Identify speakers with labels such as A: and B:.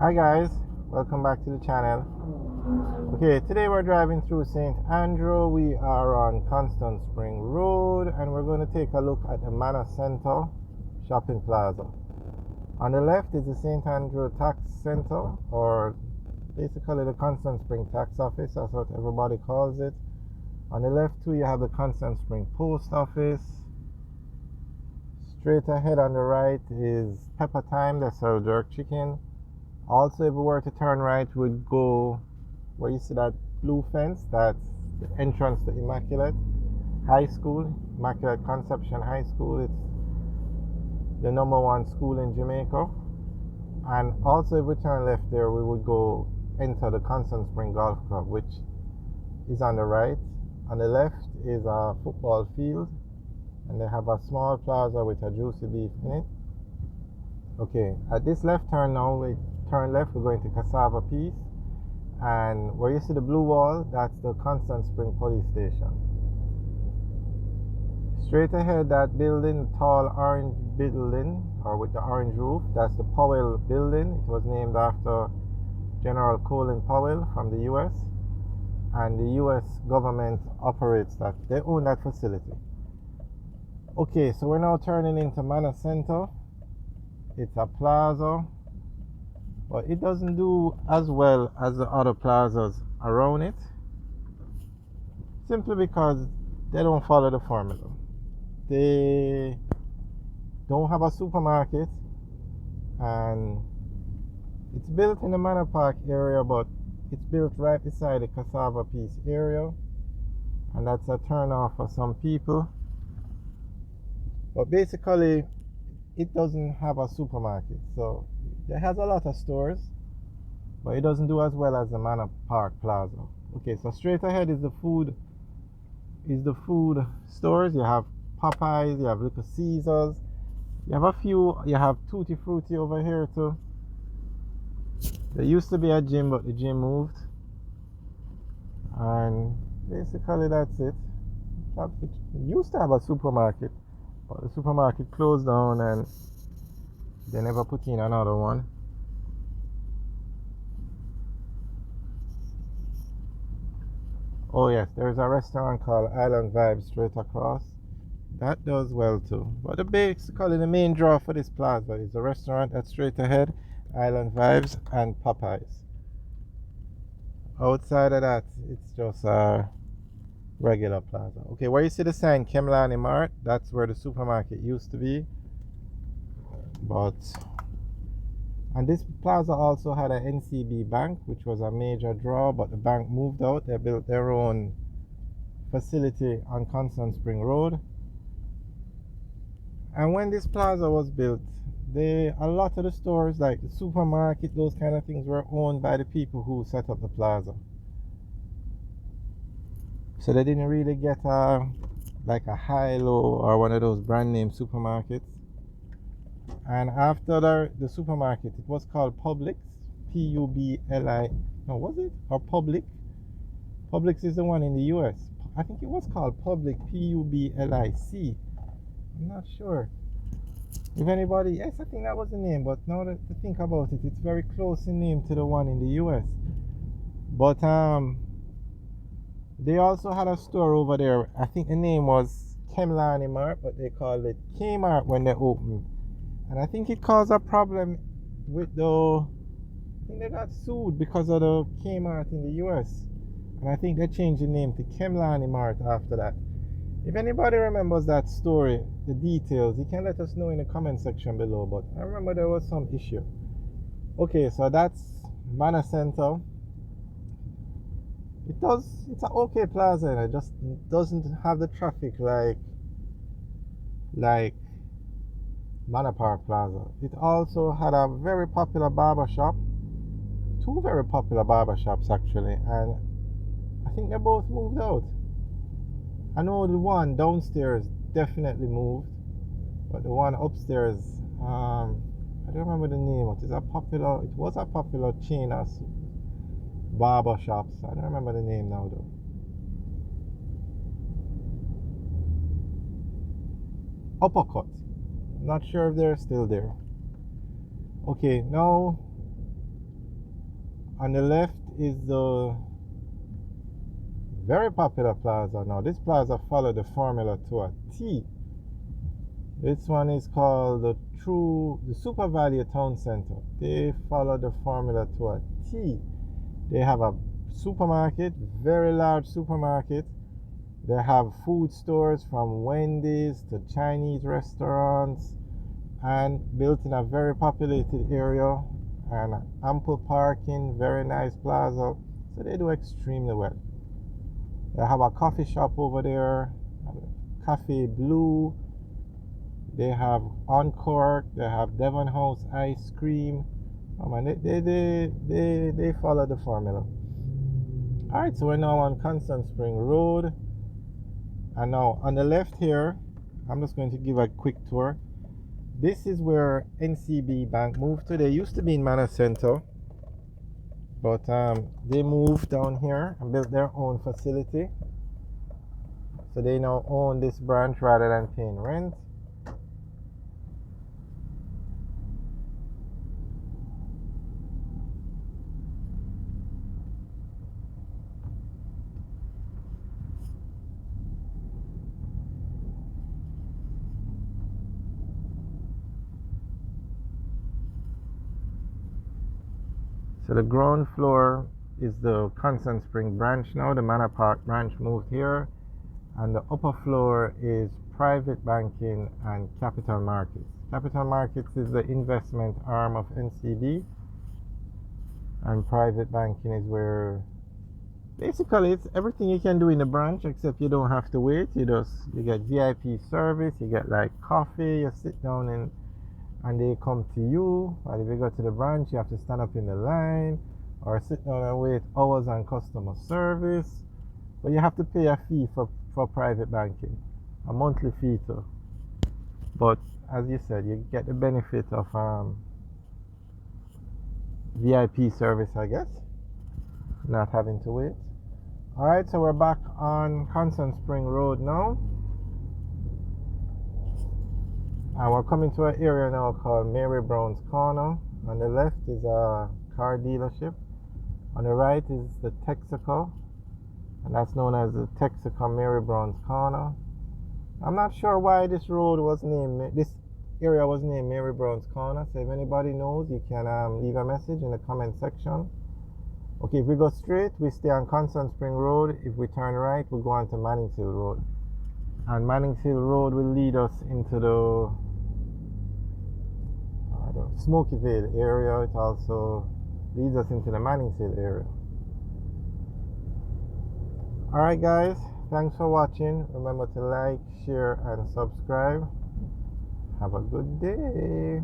A: Hi guys, welcome back to the channel. Okay, today we're driving through St Andrew. We are on Constant Spring Road and we're going to take a look at the Manor Center shopping plaza. On the left is the St Andrew Tax Center, or basically the Constant Spring Tax Office, that's what everybody calls it. On the left too you have the Constant Spring Post Office. Straight ahead on the right is Pepper Time, they sell jerk chicken. Also, if we were to turn right, we'd go where you see that blue fence. That's the entrance to Immaculate High School, Immaculate Conception High School. It's the #1 school in Jamaica. And also, if we turn left there, we would go enter the Constant Spring Golf Club, which is on the right. On the left is a football field, and they have a small plaza with a juicy beef in it. Okay, at this left turn now, we turn left, we're going to Cassava Peace, and where you see the blue wall, that's the Constant Spring Police Station. Straight ahead, that building, tall orange building, or with the orange roof, that's the Powell building. It was named after General Colin Powell from the US, and the US government operates that. They own that facility. Okay, so we're now turning into Manor Center. It's a plaza, but it doesn't do as well as the other plazas around it, simply because they don't follow the formula. They don't have a supermarket, and it's built in the Manor Park area, but it's built right beside the Cassava Peace area, and that's a turn off for some people. But basically it doesn't have a supermarket, so it has a lot of stores, but it doesn't do as well as the Manor Park Plaza. Okay, so straight ahead is the food stores. You have Popeyes, you have Little Caesars, you have a few, you have Tutti Frutti over here too. There used to be a gym, but the gym moved, and basically that's it. It used to have a supermarket, but the supermarket closed down and they never put in another one. Oh yes, there's a restaurant called Island Vibes straight across. That does well too. But basically the main draw for this plaza is the restaurant that's straight ahead, Island Vibes, and Popeyes. Outside of that, it's just a regular plaza. Okay, where you see the sign Kemlani Mart, that's where the supermarket used to be. And this plaza also had an NCB bank, which was a major draw, but the bank moved out. They built their own facility on Constant Spring Road. And when this plaza was built, a lot of the stores, like the supermarket, those kind of things, were owned by the people who set up the plaza. So they didn't really get like a high-low or one of those brand name supermarkets. And after the supermarket, it was called Publix, P-U-B-L-I, no, was it? Or Public? Publix is the one in the US. I think it was called Public, P-U-B-L-I-C. I'm not sure. If anybody, yes, I think that was the name, but now that I think about it, it's very close in name to the one in the US. But they also had a store over there. I think the name was Kemlani Mart, but they called it Kmart when they opened. And I think it caused a problem with I think they got sued because of the Kmart in the US. And I think they changed the name to Kemlani Mart after that. If anybody remembers that story, the details, you can let us know in the comment section below. But I remember there was some issue. Okay, so that's Manor Center. It's an okay plaza, and it just doesn't have the traffic like Manor Park Plaza. It also had a very popular barber shop, two very popular barber shops actually, and I think they both moved out. I know the one downstairs definitely moved, but the one upstairs, I don't remember the name. It was a popular chain of barber shops. I don't remember the name now though. Uppercut. I'm not sure if they're still there. Okay, now On the left is the very popular plaza. Now this plaza followed the formula to a T. This one is called the Super Value Town Center. They follow the formula to a T. They have a supermarket, very large supermarket. They have food stores from Wendy's to Chinese restaurants, and built in a very populated area, and ample parking, very nice plaza. So they do extremely well. They have a coffee shop over there, Cafe Blue. They have Encore. They have Devon House ice cream. Oh man, they follow the formula. All right, so we're now on Constant Spring Road, and now on the left here, I'm just going to give a quick tour. This is where NCB Bank moved to. They used to be in Manor Center, but they moved down here and built their own facility. So they now own this branch rather than paying rent. So the ground floor is the Constant Spring branch now. The Manor Park branch moved here. And the upper floor is private banking and capital markets. Capital markets is the investment arm of NCB. And private banking is where basically it's everything you can do in the branch, except you don't have to wait. You get VIP service, you get like coffee, you sit down and they come to you. And if you go to the branch, you have to stand up in the line or sit down and wait hours on customer service. But you have to pay a fee for private banking, a monthly fee too. But as you said, you get the benefit of VIP service, I guess, not having to wait. Alright, so we're back on Constant Spring Road now. And we're coming to an area now called Mary Brown's Corner. On the left is a car dealership. On the right is the Texaco, and that's known as the Texaco Mary Brown's Corner. I'm not sure why this area was named Mary Brown's Corner. So if anybody knows, you can leave a message in the comment section. Okay, if we go straight, we stay on Constant Spring Road. If we turn right, we'll go on to Mannings Hill Road. And Mannings Hill Road will lead us into the Smoky Vale area. It also leads us into the Mannings Hill area. Alright guys, thanks for watching. Remember to like, share and subscribe. Have a good day.